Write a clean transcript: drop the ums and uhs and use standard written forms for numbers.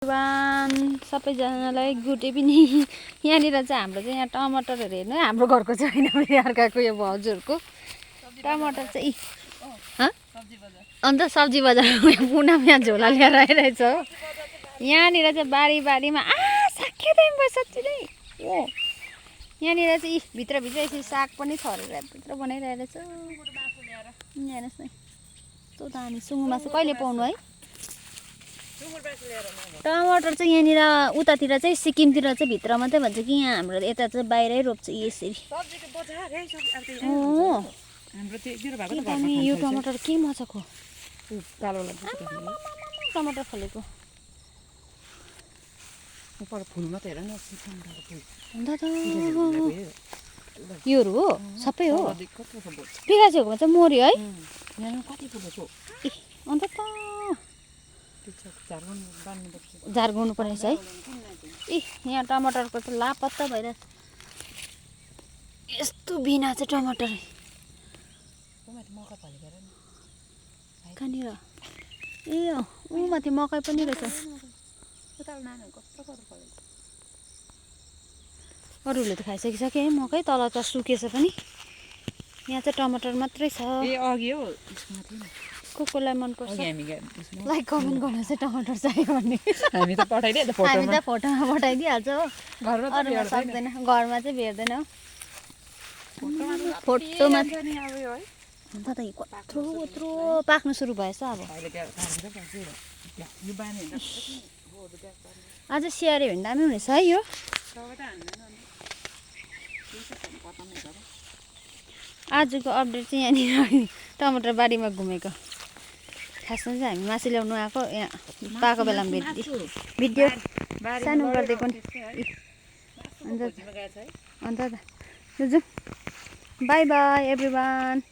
One सबैजनालाई good evening. यहाँनिर चाहिँ हाम्रो चाहिँ यहाँ टमाटरहरू हेर्नु है, हाम्रो घरको चाहिँ होइन, फेरि अर्काको यो भाउजूहरूको टमाटर चाहिँ अन्त सब्जी बजारमा पुनामा यहाँ झोला लिएर आइरहेछ हो। यहाँनिर चाहिँ बारीमा साक्यो दामी भयो सच्ची नै हो। यहाँनिर चाहिँ भित्रभित्र यसरी साग पनि छरेर भित्र बनाइरहेछ। यहाँ हेर्नुहोस् न यस्तो दामी सुँगुर मासु कहिले पाउनु है। टमाटर चाहिँ यहाँनिर उतातिर चाहिँ सिक्किमतिर चाहिँ भित्र मात्रै भन्छ कि यहाँ हाम्रो यता चाहिँ बाहिरै रोप्छ यसरी। यो टमाटर के मजाको टमाटर फलेको योहरू हो सबै हो। पिकाचीहरूकोमा चाहिँ मर्यो है अन्त त झार गर्नु पर्ने है। यहाँ टमाटरको चाहिँ लापत्ता भइरहेछ। यस्तो बिना चाहिँ टमाटर कहाँनिर ए ऊ माथि मकै पनि रहेछ। अरूले त खाइसकिसक्यो है मकै, तल त सुकेछ पनि। यहाँ चाहिँ टमाटर मात्रै छ। कसलाई मनपर्छ लाइक कमेन्ट गर्नु चाहिँ टमाटर चाहियो भने हामी त फोटोमा पठाइदिइहाल्छ हो। अरूमा सक्दैन, घरमा चाहिँ भेट्दैन फोटोमा। अन्त त कत्रो कत्रो पाक्नु सुरु भएछ अब। अझ स्याहाऱ्यो भने दामी हुनेछ है यो। आजको अपडेट चाहिँ यहाँनिर टमाटर बारीमा घुमेको। खासमा चाहिँ हामी मासु ल्याउनु आएको, यहाँ पाएको बेलामा भिडियो सानो गरिदिएको नि। अन्त जाउँ बाई बाई एभ्रिवान।